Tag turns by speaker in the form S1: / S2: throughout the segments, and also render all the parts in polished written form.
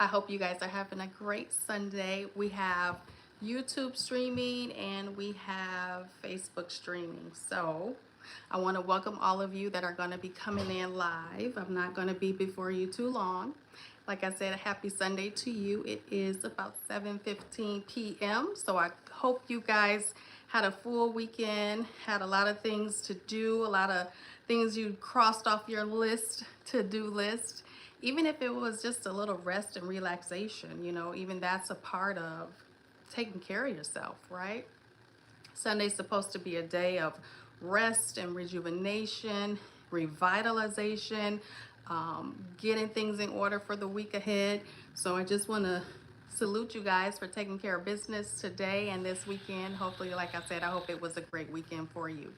S1: I hope you guys are having a great Sunday. We have YouTube streaming and we have Facebook streaming. So I want to welcome all of you that are going to be coming in live. I'm not going to be before you too long. Like I said, a happy Sunday to you. It is about 7:15 p.m. So I hope you guys had a full weekend, had a lot of things to do, a lot of things you crossed off your to-do list. Even if it was just a little rest and relaxation, even that's a part of taking care of yourself, right? Sunday's supposed to be a day of rest and rejuvenation, revitalization, getting things in order for the week ahead. So I just want to salute you guys for taking care of business today and this weekend. Hopefully, like I said, I hope it was a great weekend for you.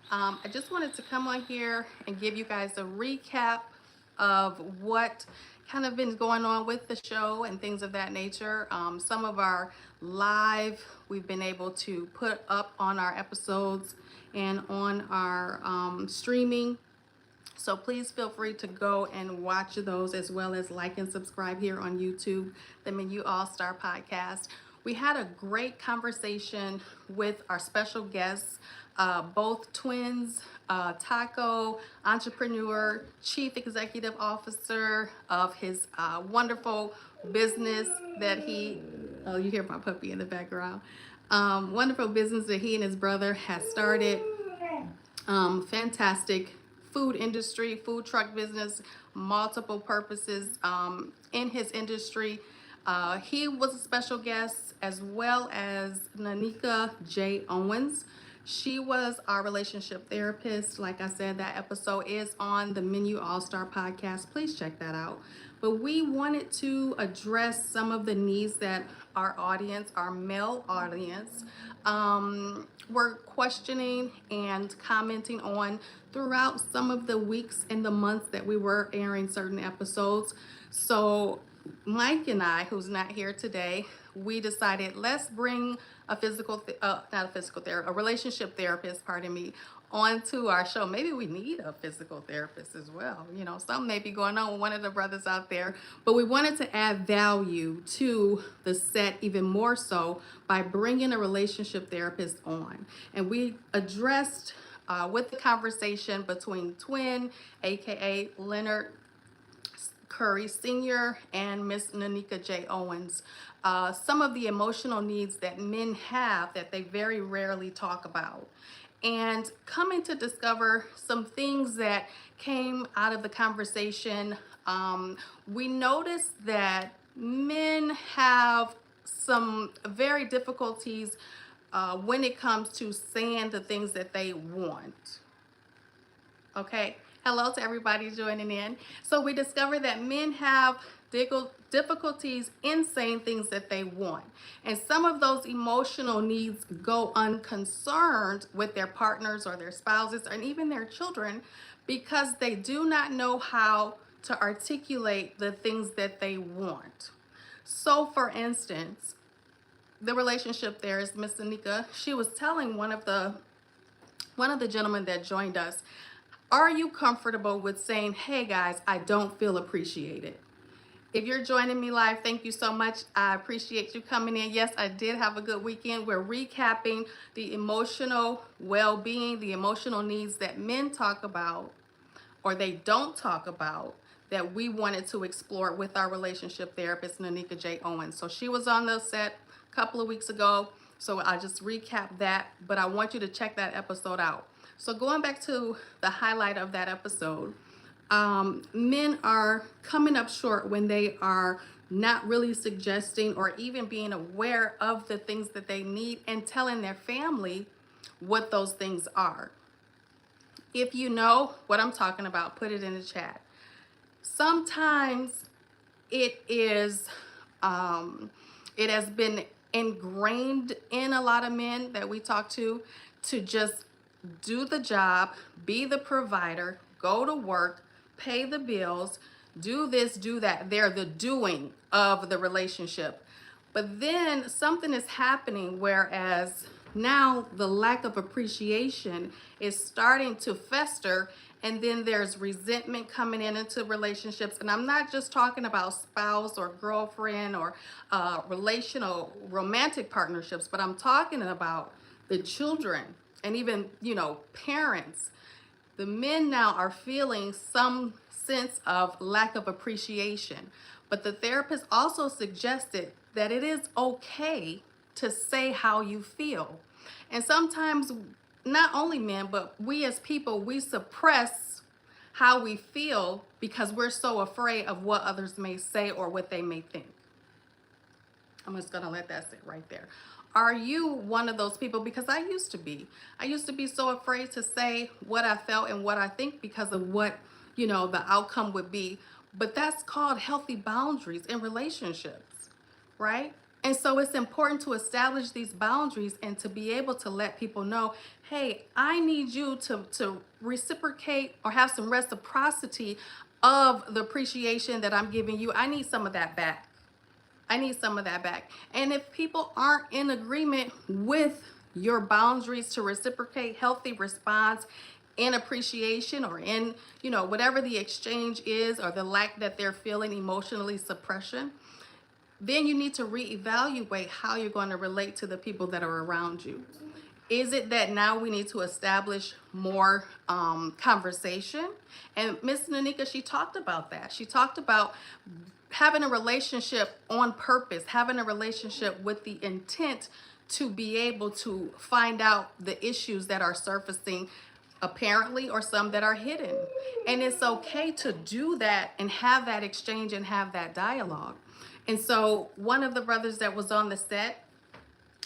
S1: I just wanted to come on here and give you guys a recap of what kind of been going on with the show and things of that nature. Some of our live we've been able to put up on our episodes and on our streaming. So please feel free to go and watch those, as well as like and subscribe here on YouTube, the Menu All Star Podcast. We had a great conversation with our special guests, both twins, Taco, entrepreneur, chief executive officer of his wonderful business that oh, you hear my puppy in the background. Wonderful business that he and his brother has started. Fantastic food industry, food truck business, multiple purposes in his industry. He was a special guest, as well as Nanika J. Owens. She was our relationship therapist. Like I said, that episode is on the Menu All Star Podcast. Please check that out. But we wanted to address some of the needs that our audience, our male audience, were questioning and commenting on throughout some of the weeks and the months that we were airing certain episodes. So Mike and I, who's not here today, we decided let's bring a relationship therapist, pardon me, onto our show. Maybe we need a physical therapist as well. Something may be going on with one of the brothers out there, but we wanted to add value to the set even more so by bringing a relationship therapist on. And we addressed with the conversation between twin, aka Leonard Curry Sr. and Miss Nanika J. Owens, some of the emotional needs that men have that they very rarely talk about. And coming to discover some things that came out of the conversation, we noticed that men have some very difficulties when it comes to saying the things that they want. Okay, hello to everybody joining in. So we discovered that men have difficulties in saying things that they want. And some of those emotional needs go unconcerned with their partners or their spouses and even their children, because they do not know how to articulate the things that they want. So for instance, the relationship there is Miss Anika. She was telling one of the gentlemen that joined us, are you comfortable with saying, hey guys, I don't feel appreciated? If you're joining me live, thank you so much. I appreciate you coming in. Yes, I did have a good weekend. We're recapping the emotional well-being, the emotional needs that men talk about or they don't talk about, that we wanted to explore with our relationship therapist, Nanika J. Owens. So she was on the set a couple of weeks ago. So I just recap that, but I want you to check that episode out. So going back to the highlight of that episode, men are coming up short when they are not really suggesting or even being aware of the things that they need and telling their family what those things are. If you know what I'm talking about, put it in the chat. Sometimes it has been ingrained in a lot of men that we talk to just do the job, be the provider, go to work, pay the bills, do this, do that. They're the doing of the relationship. But then something is happening, whereas now the lack of appreciation is starting to fester, And then there's resentment coming into relationships. And I'm not just talking about spouse or girlfriend or relational romantic partnerships, but I'm talking about the children and even, parents. The men now are feeling some sense of lack of appreciation. But the therapist also suggested that it is okay to say how you feel. And sometimes, not only men, but we as people, we suppress how we feel because we're so afraid of what others may say or what they may think. I'm just going to let that sit right there. Are you one of those people? Because I used to be. I used to be so afraid to say what I felt and what I think because of what, the outcome would be. But that's called healthy boundaries in relationships, right? And so it's important to establish these boundaries and to be able to let people know, hey, I need you to reciprocate or have some reciprocity of the appreciation that I'm giving you. I need some of that back. I need some of that back. And if people aren't in agreement with your boundaries to reciprocate healthy response in appreciation or in, whatever the exchange is or the lack that they're feeling emotionally suppression, then you need to reevaluate how you're going to relate to the people that are around you. Is it that now we need to establish more conversation? And Miss Nanika, she talked about that. She talked about having a relationship on purpose, having a relationship with the intent to be able to find out the issues that are surfacing apparently or some that are hidden. And it's okay to do that and have that exchange and have that dialogue. And so one of the brothers that was on the set,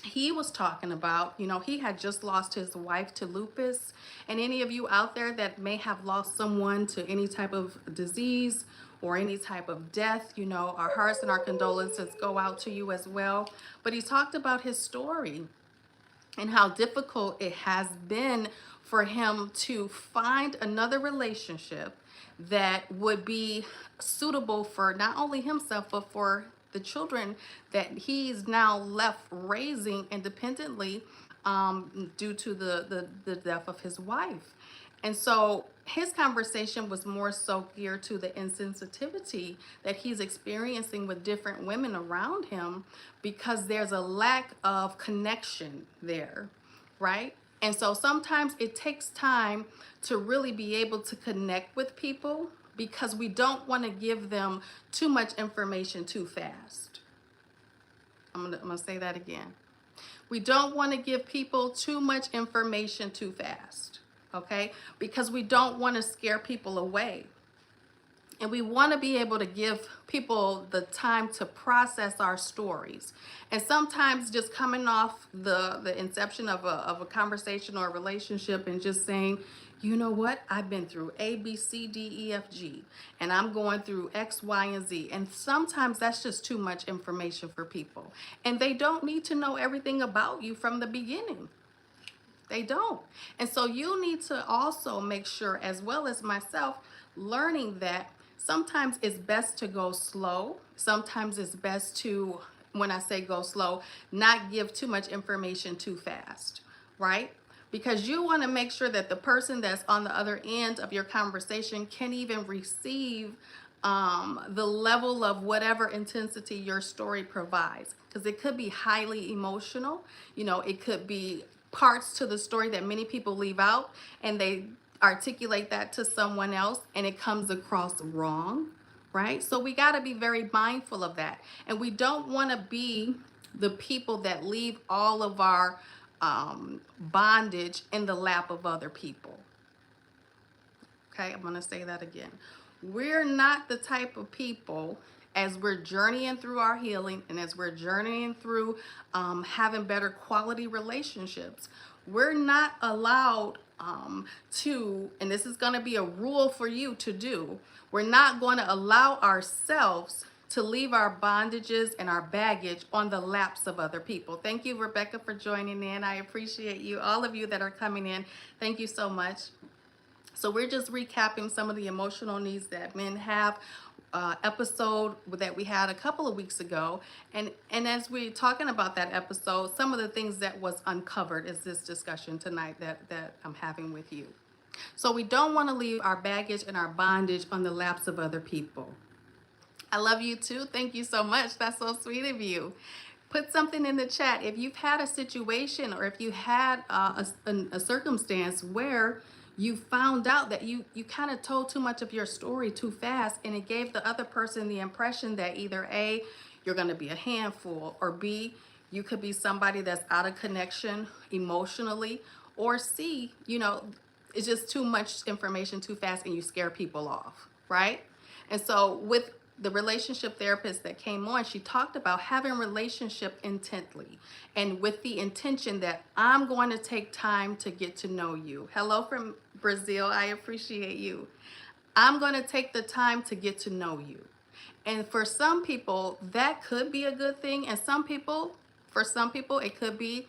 S1: he was talking about, he had just lost his wife to lupus. And any of you out there that may have lost someone to any type of disease or any type of death, our hearts and our condolences go out to you as well. But he talked about his story and how difficult it has been for him to find another relationship that would be suitable for not only himself, but for the children that he's now left raising independently due to the death of his wife. And so his conversation was more so geared to the insensitivity that he's experiencing with different women around him because there's a lack of connection there, right? And so sometimes it takes time to really be able to connect with people because we don't want to give them too much information too fast. I'm gonna say that again. We don't want to give people too much information too fast, okay? Because we don't want to scare people away. And we want to be able to give people the time to process our stories. And sometimes just coming off the inception of a conversation or a relationship and just saying, you know what, I've been through A, B, C, D, E, F, G, and I'm going through X, Y, and Z. And sometimes that's just too much information for people. And they don't need to know everything about you from the beginning. They don't. And so you need to also make sure, as well as myself, learning that sometimes it's best to go slow. Sometimes it's best to, when I say go slow, not give too much information too fast, right? Because you want to make sure that the person that's on the other end of your conversation can even receive the level of whatever intensity your story provides. Because it could be highly emotional, it could be parts to the story that many people leave out and they articulate that to someone else and it comes across wrong, right? So we got to be very mindful of that. And we don't want to be the people that leave all of our bondage in the lap of other people. Okay, I'm going to say that again. We're not the type of people, as we're journeying through our healing and as we're journeying through having better quality relationships, we're not allowed to, and this is going to be a rule for you to do, we're not going to allow ourselves to leave our bondages and our baggage on the laps of other people. Thank you, Rebecca, for joining in. I appreciate you. All of you that are coming in, thank you so much. So we're just recapping some of the emotional needs that men have. Episode that we had a couple of weeks ago, and as we're talking about that episode, some of the things that was uncovered is this discussion tonight that I'm having with you. So we don't want to leave our baggage and our bondage on the laps of other people. I love you too. Thank you so much. That's so sweet of you. Put something in the chat if you've had a situation or if you had a circumstance where you found out that you kind of told too much of your story too fast, and it gave the other person the impression that either A, you're going to be a handful, or B, you could be somebody that's out of connection emotionally, or C, it's just too much information too fast and you scare people off, right? And so with the relationship therapist that came on, she talked about having relationship intently and with the intention that I'm going to take time to get to know you. Hello from Brazil. I appreciate you. I'm going to take the time to get to know you. And for some people, that could be a good thing. And for some people, it could be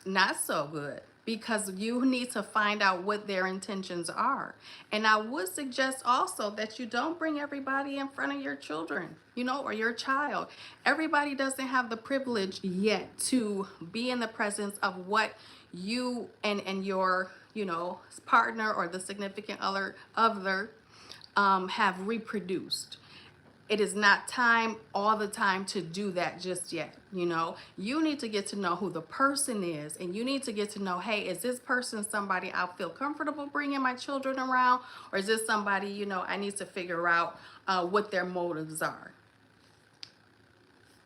S1: not so good, because you need to find out what their intentions are. And I would suggest also that you don't bring everybody in front of your children, or your child. Everybody doesn't have the privilege yet to be in the presence of what you and your, partner or the significant other have reproduced. It is not time all the time to do that just yet. You need to get to know who the person is, and you need to get to know, hey, is this person somebody I feel comfortable bringing my children around, or is this somebody, I need to figure out what their motives are.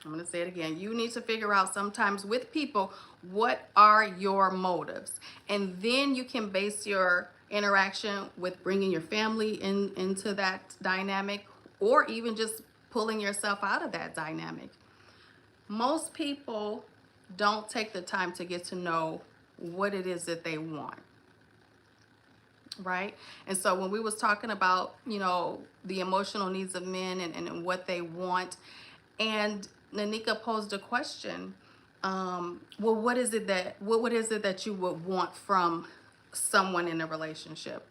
S1: I'm going to say it again. You need to figure out sometimes with people, what are your motives? And then you can base your interaction with bringing your family into that dynamic, or even just pulling yourself out of that dynamic. Most people don't take the time to get to know what it is that they want. Right? And so when we was talking about, the emotional needs of men and what they want, and Nanika posed a question, well, what is it that you would want from someone in a relationship?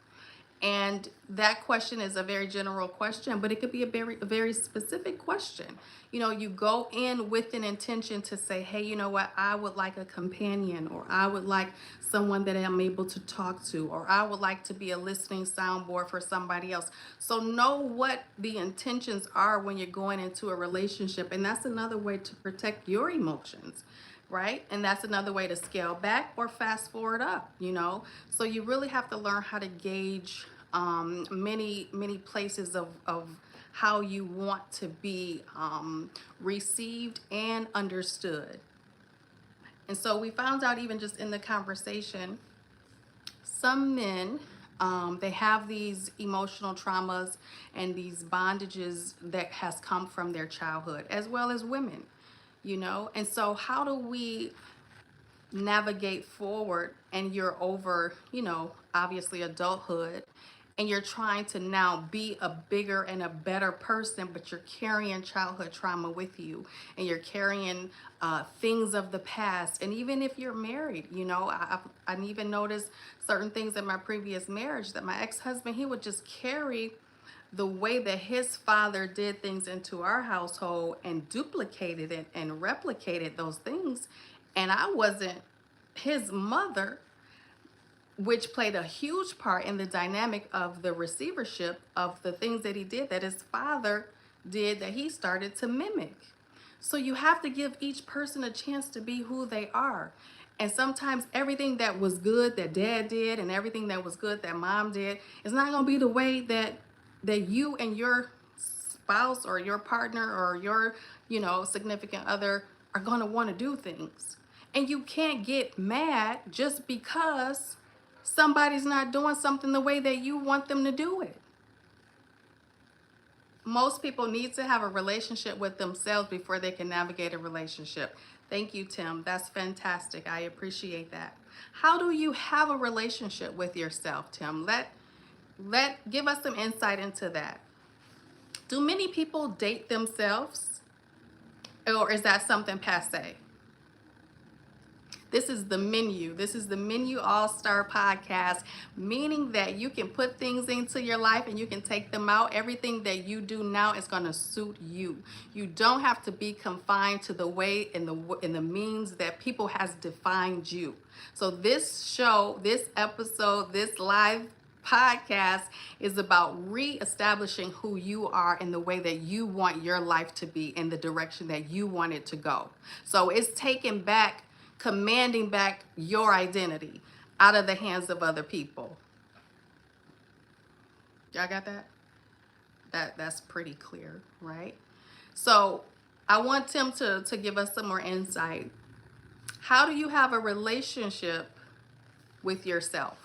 S1: And that question is a very general question, but it could be a very specific question. You go in with an intention to say, hey, you know what? I would like a companion, or I would like someone that I'm able to talk to, or I would like to be a listening soundboard for somebody else. So know what the intentions are when you're going into a relationship. And that's another way to protect your emotions. Right? And that's another way to scale back or fast forward up, So you really have to learn how to gauge many places of how you want to be received and understood. And so we found out, even just in the conversation, some men, they have these emotional traumas and these bondages that has come from their childhood, as well as women. And so how do we navigate forward, and you're over, obviously adulthood, and you're trying to now be a bigger and a better person, but you're carrying childhood trauma with you, and you're carrying things of the past. And even if you're married, I even noticed certain things in my previous marriage, that my ex-husband, he would just carry the way that his father did things into our household and duplicated it and replicated those things. And I wasn't his mother, which played a huge part in the dynamic of the receivership of the things that he did, that his father did, that he started to mimic. So you have to give each person a chance to be who they are. And sometimes everything that was good that dad did and everything that was good that mom did is not going to be the way that you and your spouse or your partner or your, significant other are going to want to do things. And you can't get mad just because somebody's not doing something the way that you want them to do it. Most people need to have a relationship with themselves before they can navigate a relationship. Thank you, Tim. That's fantastic. I appreciate that. How do you have a relationship with yourself, Tim? Give us some insight into that. Do many people date themselves, or is that something passe? This is the menu. This is the Menu All-Star Podcast, meaning that you can put things into your life and you can take them out. Everything that you do now is going to suit you. You don't have to be confined to the way and the means that people has defined you. So this show, this episode, this live podcast is about reestablishing who you are in the way that you want your life to be, in the direction that you want it to go. So it's taking back, commanding back your identity out of the hands of other people. Y'all got that? That's pretty clear, right? So I want Tim to give us some more insight. How do you have a relationship with yourself?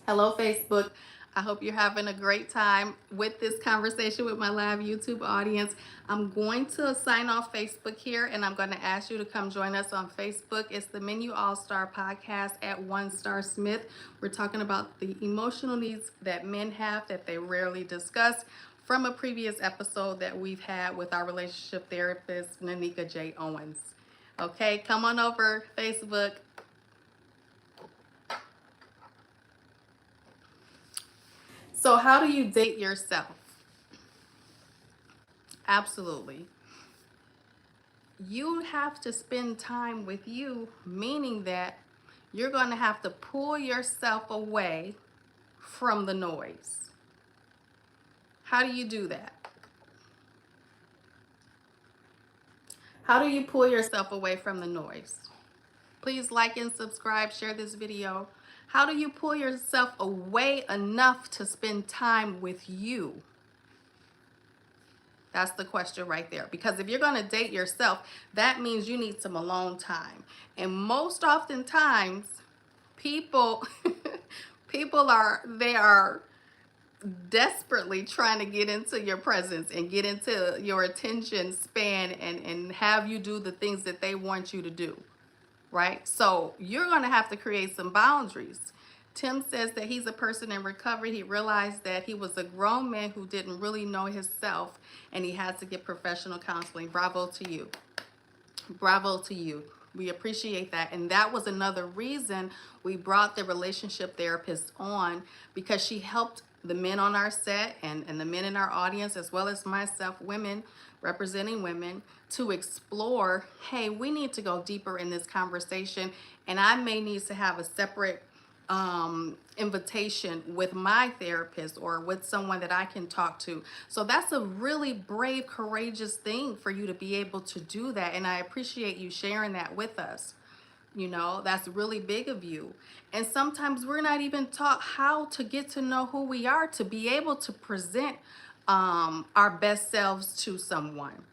S1: Hello, Facebook. I hope you're having a great time with this conversation with my live YouTube audience. I'm going to sign off Facebook here, and I'm going to ask you to come join us on Facebook. It's the Men You All Star podcast at One Star Smith. We're talking about the emotional needs that men have that they rarely discuss, from a previous episode that we've had with our relationship therapist, Nanika J. Owens. Okay, come on over, Facebook. So, how do you date yourself? Absolutely. You have to spend time with you, meaning that you're going to have to pull yourself away from the noise. How do you do that? How do you pull yourself away from the noise? Please like and subscribe, share this video. How do you pull yourself away enough to spend time with you? That's the question right there. Because if you're going to date yourself, that means you need some alone time. And most oftentimes, people they are desperately trying to get into your presence and get into your attention span and have you do the things that they want you to do. Right? So you're going to have to create some boundaries. Tim says that he's a person in recovery. He realized that he was a grown man who didn't really know himself, and he had to get professional counseling. Bravo to you. Bravo to you. We appreciate that. And that was another reason we brought the relationship therapist on, because she helped the men on our set and the men in our audience, as well as myself, women representing women, to explore, hey, we need to go deeper in this conversation. And I may need to have a separate invitation with my therapist or with someone that I can talk to. So that's a really brave, courageous thing for you to be able to do that. And I appreciate you sharing that with us. You know, that's really big of you. And sometimes we're not even taught how to get to know who we are, to be able to present our best selves to someone.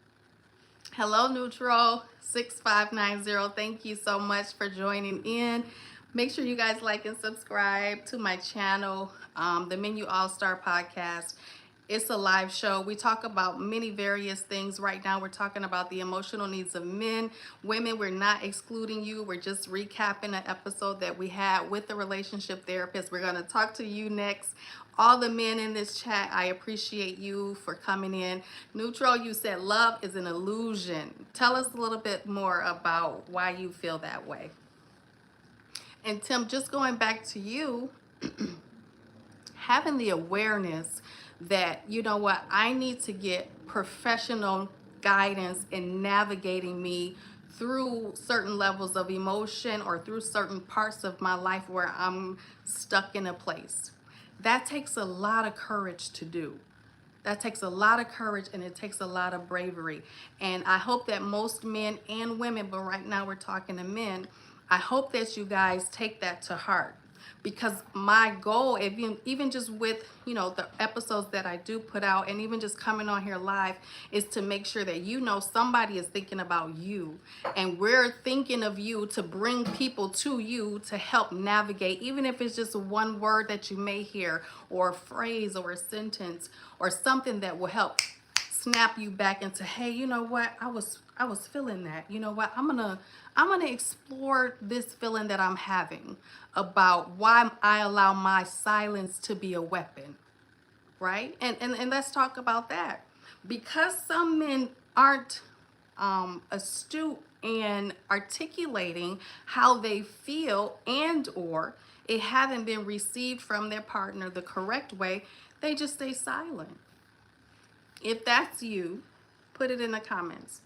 S1: Hello, Neutral 6590. Thank you so much for joining in. Make sure you guys like and subscribe to my channel, the Men You All Star podcast. It's a live show. We talk about many various things. Right now, we're talking about the emotional needs of men. Women, we're not excluding you. We're just recapping an episode that we had with the relationship therapist. We're going to talk to you next. All the men in this chat, I appreciate you for coming in. Neutral, you said love is an illusion. Tell us a little bit more about why you feel that way. And Tim, just going back to you, having the awareness that, you know what, I need to get professional guidance in navigating me through certain levels of emotion or through certain parts of my life where I'm stuck in a place. That takes a lot of courage to do. That takes a lot of courage, and it takes a lot of bravery. And I hope that most men and women, but right now we're talking to men, I hope that you guys take that to heart. Because my goal, even just with, you know, the episodes that I do put out, and even just coming on here live, is to make sure that, you know, somebody is thinking about you, and we're thinking of you to bring people to you to help navigate, even if it's just one word that you may hear, or a phrase, or a sentence, or something that will help snap you back into, hey, you know what, I was feeling that. You know what, I'm gonna explore this feeling that I'm having about why I allow my silence to be a weapon, right? And let's talk about that. Because some men aren't astute in articulating how they feel, and or it haven't been received from their partner the correct way, they just stay silent. If that's you, put it in the comments.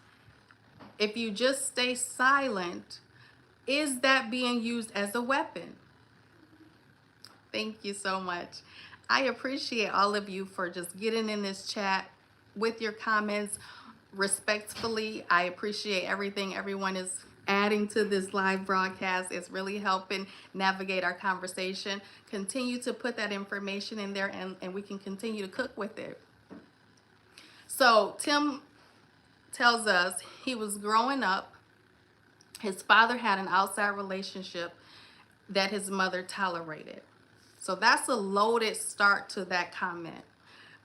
S1: If you just stay silent, is that being used as a weapon? Thank you so much. I appreciate all of you for just getting in this chat with your comments respectfully. I appreciate everything everyone is adding to this live broadcast. It's really helping navigate our conversation. Continue to put that information in there, and we can continue to cook with it. So Tim tells us he was growing up. His father had an outside relationship that his mother tolerated. So that's a loaded start to that comment,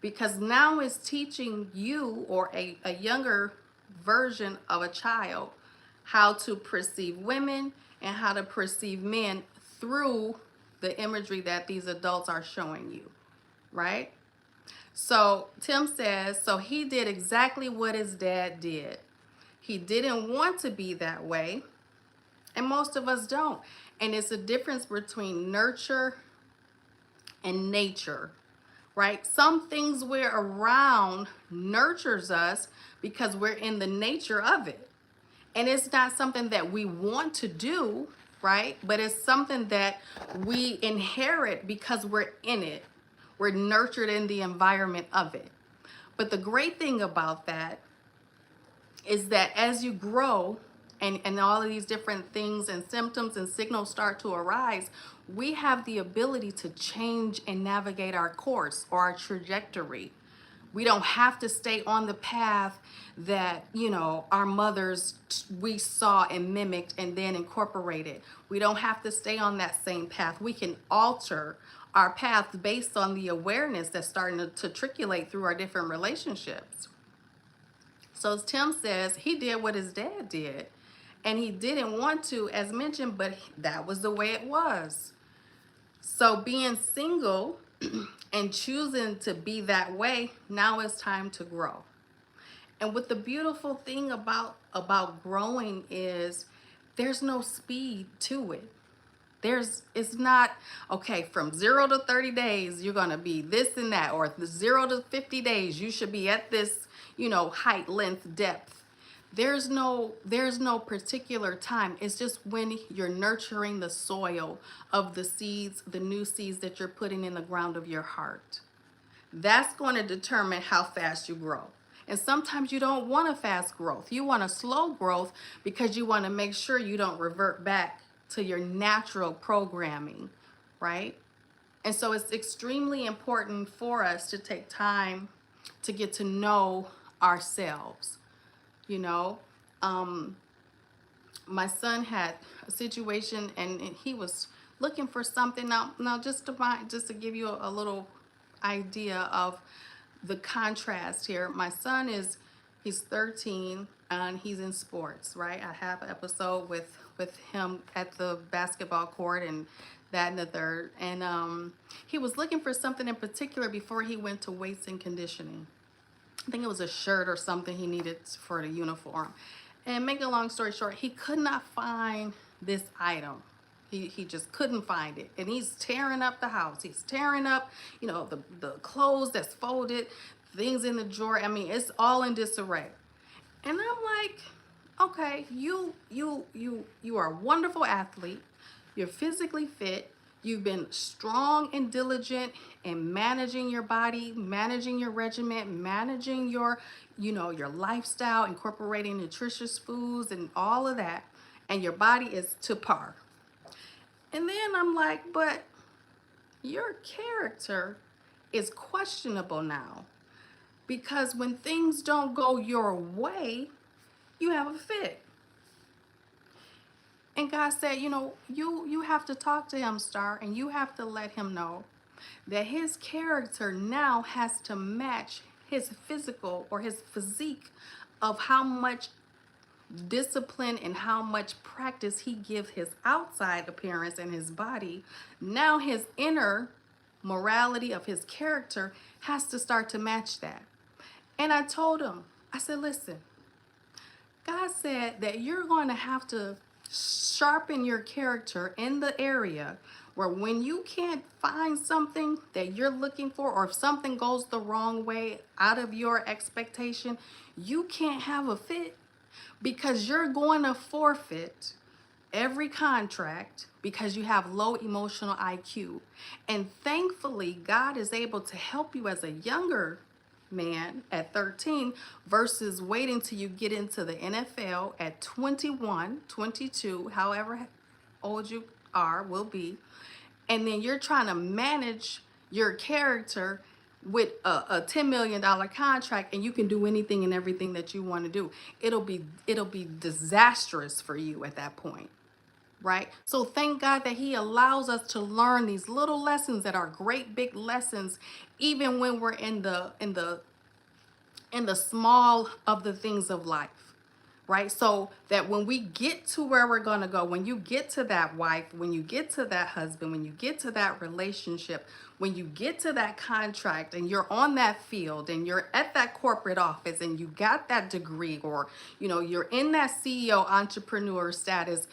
S1: because now it's teaching you, or a younger version of a child, how to perceive women and how to perceive men through the imagery that these adults are showing you, right? So Tim says, so he did exactly what his dad did. He didn't want to be that way, and most of us don't. And it's a difference between nurture and nature, right? Some things we're around nurtures us because we're in the nature of it. And it's not something that we want to do, right? But it's something that we inherit because we're in it. We're nurtured in the environment of it. But the great thing about that is that as you grow, and all of these different things and symptoms and signals start to arise, we have the ability to change and navigate our course or our trajectory. We don't have to stay on the path that, our mothers, we saw and mimicked and then incorporated. We don't have to stay on that same path. We can alter our path based on the awareness that's starting to triculate through our different relationships. So as Tim says, he did what his dad did. And he didn't want to, as mentioned, but that was the way it was. So being single and choosing to be that way, now it's time to grow. And what the beautiful thing about growing is there's no speed to it. It's not, okay, from 0 to 30 days, you're going to be this and that, or 0 to 50 days, you should be at this, height, length, depth. There's no particular time. It's just when you're nurturing the soil of the seeds, the new seeds that you're putting in the ground of your heart. That's going to determine how fast you grow. And sometimes you don't want a fast growth. You want a slow growth because you want to make sure you don't revert back to your natural programming, right? And so it's extremely important for us to take time to get to know ourselves. My son had a situation, and he was looking for something. Now just to give you a little idea of the contrast here. My son he's 13 and he's in sports, right? I have an episode with him at the basketball court and that and the third. And he was looking for something in particular before he went to weights and conditioning. I think it was a shirt or something he needed for the uniform. And make a long story short, he could not find this item. He just couldn't find it. And he's tearing up the house. He's tearing up, the clothes that's folded, things in the drawer. I mean, it's all in disarray. And I'm like, okay, you are a wonderful athlete. You're physically fit. You've been strong and diligent in managing your body, managing your regimen, managing your lifestyle, incorporating nutritious foods and all of that. And your body is to par. And then I'm like, but your character is questionable now. Because when things don't go your way, you have a fit. And God said, you have to talk to him, Star, and you have to let him know that his character now has to match his physical or his physique of how much discipline and how much practice he gives his outside appearance and his body. Now his inner morality of his character has to start to match that. And I told him, I said, listen, God said that you're going to have to sharpen your character in the area where when you can't find something that you're looking for, or if something goes the wrong way out of your expectation, you can't have a fit, because you're going to forfeit every contract because you have low emotional IQ. And thankfully, God is able to help you as a younger man at 13 versus waiting till you get into the NFL at 21, 22, however old you are, will be. And then you're trying to manage your character with a $10 million contract, and you can do anything and everything that you want to do. It'll be disastrous for you at that point, right? So thank God that he allows us to learn these little lessons that are great big lessons, even when we're in the small of the things of life, right? So that when we get to where we're going to go, when you get to that wife, when you get to that husband, when you get to that relationship, when you get to that contract and you're on that field and you're at that corporate office and you got that degree, or you're in that CEO entrepreneur status,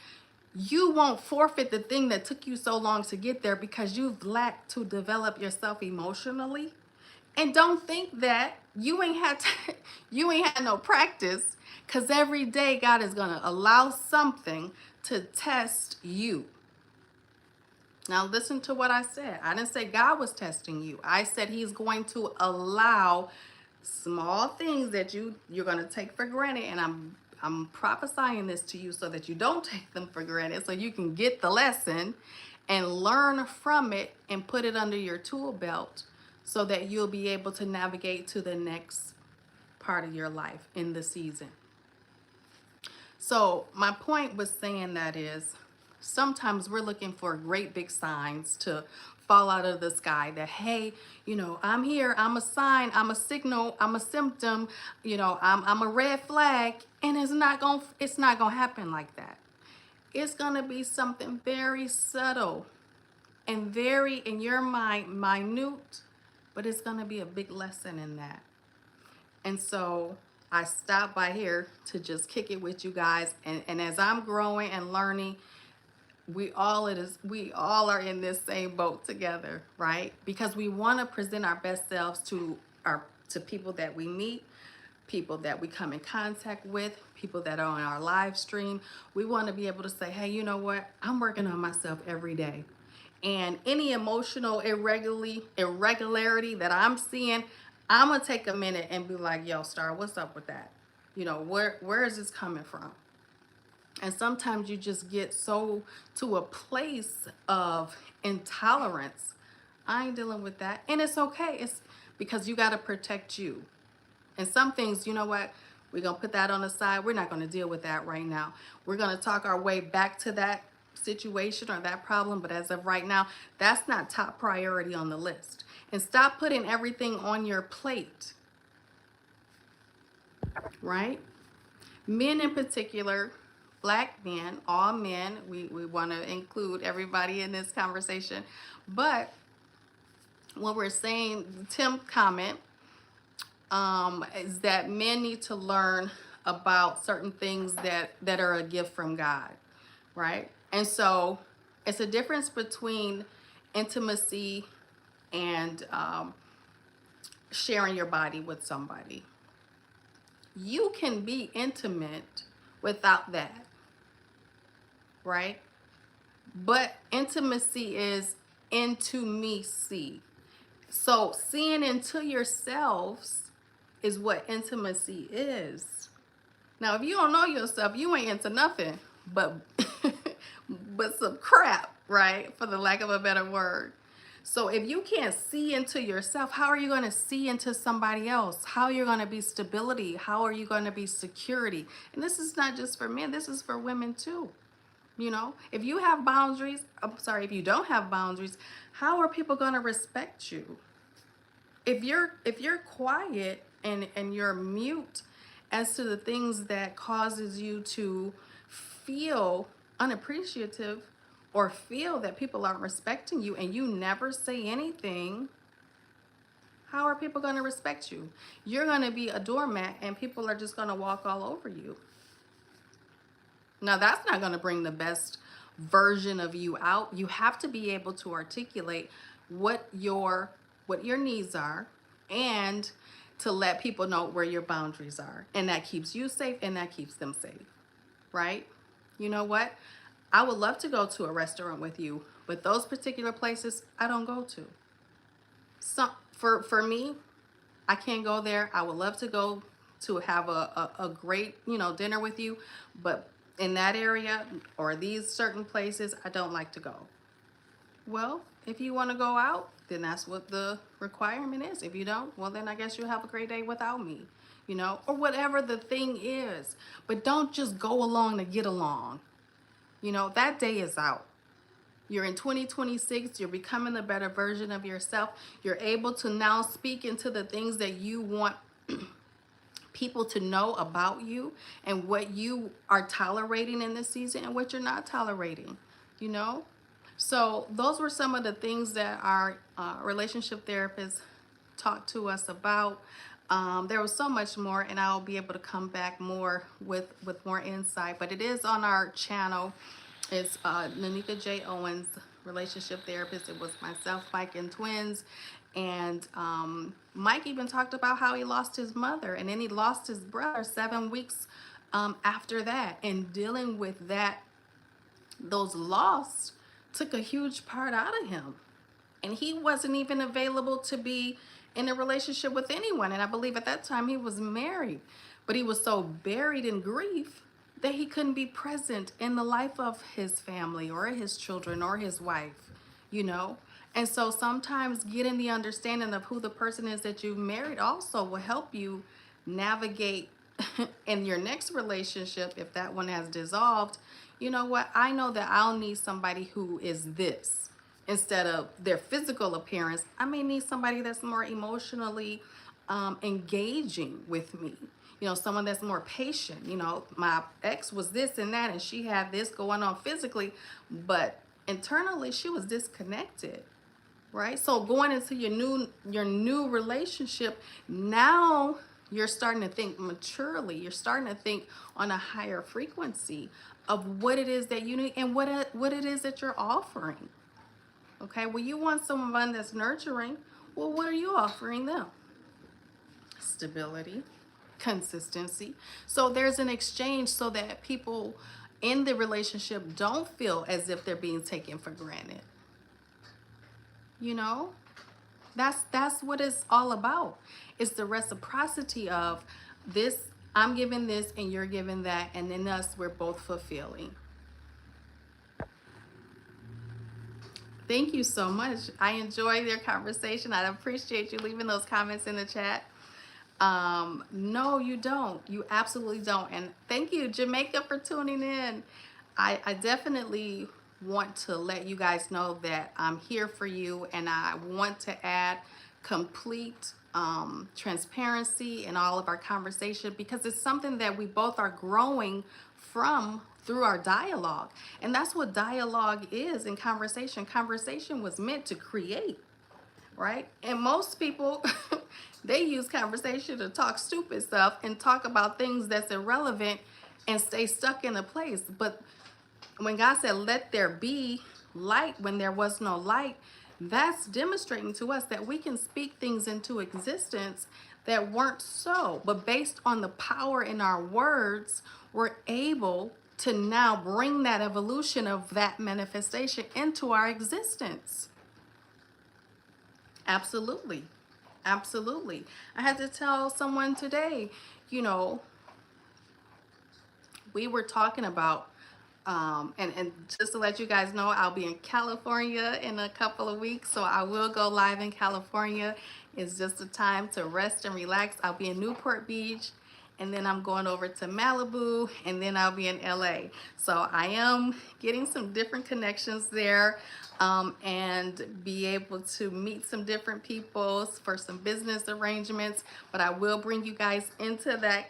S1: you won't forfeit the thing that took you so long to get there because you've lacked to develop yourself emotionally. And don't think that you ain't had you ain't had no practice, because every day God is going to allow something to test you. Now listen to what I said. I didn't say God was testing you. I said he's going to allow small things that you're going to take for granted, and I'm prophesying this to you so that you don't take them for granted, so you can get the lesson and learn from it and put it under your tool belt so that you'll be able to navigate to the next part of your life in the season. So my point was saying that is sometimes we're looking for great big signs to fall out of the sky that, hey, I'm here, I'm a sign, I'm a signal, I'm a symptom, I'm a red flag. And it's not gonna happen like that. It's gonna be something very subtle and very, in your mind, minute, but it's gonna be a big lesson in that. And so I stopped by here to just kick it with you guys. And as I'm growing and learning, we all are in this same boat together, right? Because we want to present our best selves to people that we meet, people that we come in contact with, people that are on our live stream. We want to be able to say, hey, you know what? I'm working on myself every day. And any emotional irregularity that I'm seeing, I'm gonna take a minute and be like, yo, Star, what's up with that? Where is this coming from? And sometimes you just get so to a place of intolerance. I ain't dealing with that. And it's okay. It's because you got to protect you. And some things, you know what? We're going to put that on the side. We're not going to deal with that right now. We're going to talk our way back to that situation or that problem. But as of right now, that's not top priority on the list. And stop putting everything on your plate, right? Men in particular, Black men, all men, we want to include everybody in this conversation. But when we're saying, Tim comment, is that men need to learn about certain things that are a gift from God, right? And so it's a difference between intimacy and sharing your body with somebody. You can be intimate without that, right? But intimacy is into me see. So seeing into yourselves is what intimacy is. Now, if you don't know yourself, you ain't into nothing but but some crap, right? For the lack of a better word. So if you can't see into yourself, how are you going to see into somebody else? How are you going to be stability? How are you going to be security? And this is not just for men, this is for women too. If you have boundaries, if you don't have boundaries, how are people going to respect you? If you're quiet and you're mute as to the things that causes you to feel unappreciative or feel that people aren't respecting you, and you never say anything, how are people going to respect you? You're going to be a doormat and people are just going to walk all over you. Now, that's not going to bring the best version of you out. You have to be able to articulate what your needs are, and to let people know where your boundaries are. And that keeps you safe and that keeps them safe, right? You know what? I would love to go to a restaurant with you, but those particular places I don't go to. So for me, I can't go there. I would love to go to have a great, dinner with you, but in that area or these certain places, I don't like to go. Well, if you want to go out, then that's what the requirement is. If you don't, well, then I guess you'll have a great day without me, or whatever the thing is. But don't just go along to get along. That day is out. You're in 2026, you're becoming a better version of yourself. You're able to now speak into the things that you want people to know about you and what you are tolerating in this season and what you're not tolerating, you know? So those were some of the things that our relationship therapist talked to us about. There was so much more, and I'll be able to come back more with more insight. But it is on our channel. It's Nanika J. Owens, relationship therapist. It was myself, Mike, and twins. And Mike even talked about how he lost his mother, and then he lost his brother 7 weeks after that. And dealing with that, those loss took a huge part out of him. And he wasn't even available to be in a relationship with anyone. And I believe at that time he was married, but he was so buried in grief that he couldn't be present in the life of his family or his children or his wife. And so sometimes getting the understanding of who the person is that you've married also will help you navigate in your next relationship. If that one has dissolved, you know what? I know that I'll need somebody who is this instead of their physical appearance. I may need somebody that's more emotionally engaging with me. Someone that's more patient. My ex was this and that, and she had this going on physically, but internally she was disconnected. Right? So going into your new relationship, now you're starting to think maturely. You're starting to think on a higher frequency of what it is that you need and what it is that you're offering. Okay? Well, you want someone that's nurturing. Well, what are you offering them? Stability, consistency. So there's an exchange so that people in the relationship don't feel as if they're being taken for granted. That's what it's all about. It's the reciprocity of this. I'm giving this and you're giving that, and then we're both fulfilling. Thank you so much. I enjoyed their conversation. I appreciate you leaving those comments in the chat. No, you don't. You absolutely don't. And thank you, Jamaica, for tuning in. I definitely want to let you guys know that I'm here for you, and I want to add complete transparency in all of our conversation because it's something that we both are growing from through our dialogue. And that's what dialogue is in conversation. Conversation was meant to create, right? And most people, they use conversation to talk stupid stuff and talk about things that's irrelevant and stay stuck in a place. But when God said, let there be light when there was no light, that's demonstrating to us that we can speak things into existence that weren't so. But based on the power in our words, we're able to now bring that evolution of that manifestation into our existence. Absolutely. Absolutely. I had to tell someone today, we were talking about and just to let you guys know, I'll be in California in a couple of weeks, so I will go live in California. It's just a time to rest and relax. I'll be in Newport Beach, and then I'm going over to Malibu, and then I'll be in LA. So I am getting some different connections there, and be able to meet some different people for some business arrangements. But I will bring you guys into that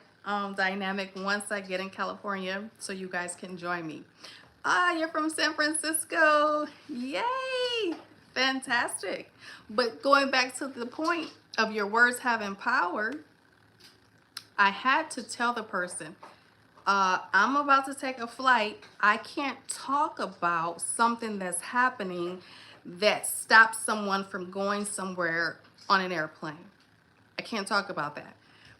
S1: dynamic once I get in California, so you guys can join me. You're from San Francisco. Yay! Fantastic. But going back to the point of your words having power, I had to tell the person, I'm about to take a flight. I can't talk about something that's happening that stops someone from going somewhere on an airplane. I can't talk about that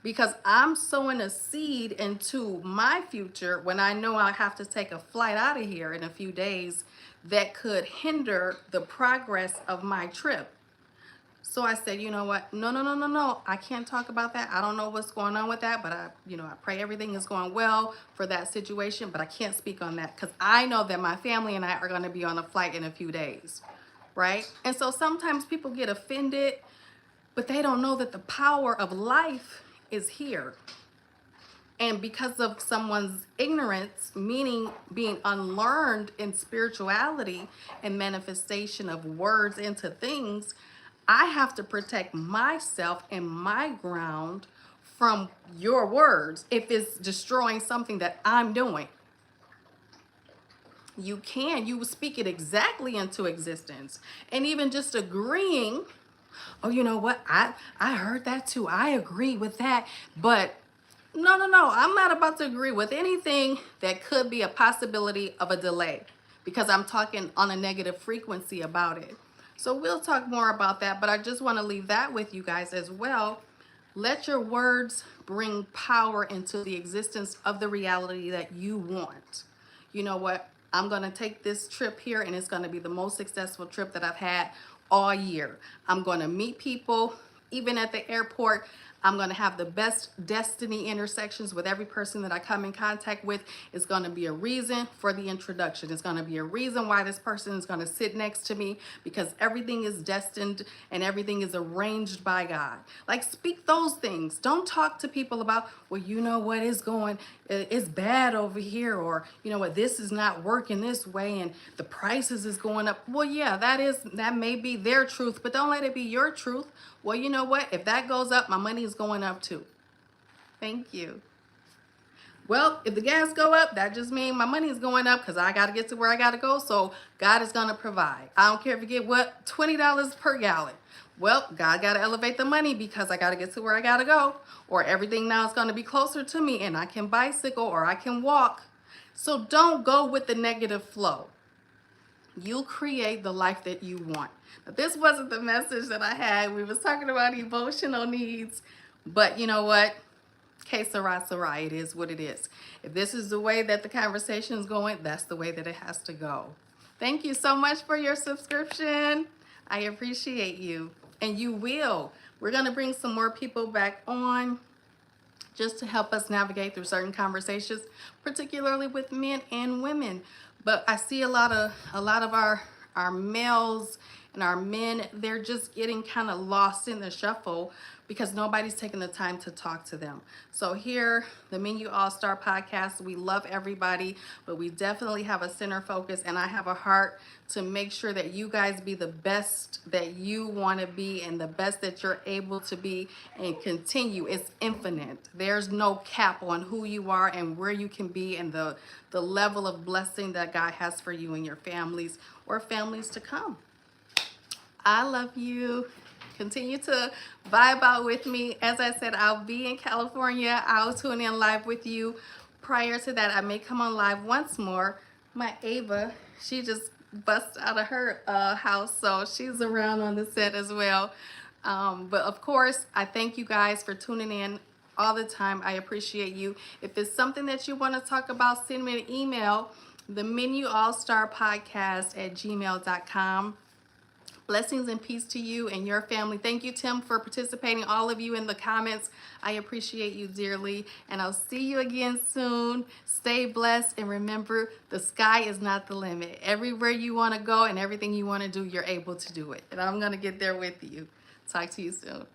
S1: because I'm sowing a seed into my future when I know I have to take a flight out of here in a few days that could hinder the progress of my trip. So I said, you know what? No, no, no, no, no. I can't talk about that. I don't know what's going on with that, but I pray everything is going well for that situation, but I can't speak on that because I know that my family and I are going to be on a flight in a few days, right? And so sometimes people get offended, but they don't know that the power of life is here. And because of someone's ignorance, meaning being unlearned in spirituality and manifestation of words into things, I have to protect myself and my ground from your words if it's destroying something that I'm doing. You speak it exactly into existence. And even just agreeing, oh, you know what? I heard that too. I agree with that. But no, no, no. I'm not about to agree with anything that could be a possibility of a delay because I'm talking on a negative frequency about it. So we'll talk more about that, but I just want to leave that with you guys as well. Let your words bring power into the existence of the reality that you want. You know what? I'm going to take this trip here and it's going to be the most successful trip that I've had all year. I'm going to meet people, even at the airport. I'm going to have the best destiny intersections with every person that I come in contact with. It's going to be a reason for the introduction. It's going to be a reason why this person is going to sit next to me because everything is destined and everything is arranged by God. Like, speak those things. Don't talk to people about, well, you know what is going, it's bad over here, or you know what, this is not working this way and the prices is going up. Well, yeah, that may be their truth, but don't let it be your truth. Well, you know what? If that goes up, my money is going up too. Thank you. Well, if the gas go up, that just means my money is going up because I got to get to where I got to go. So God is going to provide. I don't care if you get what, $20 per gallon. Well, God got to elevate the money because I got to get to where I got to go. Or everything now is going to be closer to me and I can bicycle or I can walk. So don't go with the negative flow. You create the life that you want. Now, this wasn't the message that I had. We was talking about emotional needs, but you know what? Que sera, sera. It is what it is. If this is the way that the conversation is going, that's the way that it has to go. Thank you so much for your subscription. I appreciate you. And you will. We're going to bring some more people back on just to help us navigate through certain conversations, particularly with men and women. But I see a lot of our males and our men, they're just getting kind of lost in the shuffle because nobody's taking the time to talk to them. So here, the Men U All-Star Podcast, we love everybody, but we definitely have a center focus, and I have a heart to make sure that you guys be the best that you want to be and the best that you're able to be and continue. It's infinite. There's no cap on who you are and where you can be and the level of blessing that God has for you and your families or families to come. I love you. Continue to vibe out with me. As I said, I'll be in California. I'll tune in live with you. Prior to that, I may come on live once more. My Ava, she just busted out of her house, so she's around on the set as well. But of course, I thank you guys for tuning in all the time. I appreciate you. If it's something that you want to talk about, send me an email, the menuallstarpodcast@gmail.com. Blessings and peace to you and your family. Thank you, Tim, for participating, all of you in the comments. I appreciate you dearly, and I'll see you again soon. Stay blessed, and remember, the sky is not the limit. Everywhere you want to go and everything you want to do, you're able to do it. And I'm going to get there with you. Talk to you soon.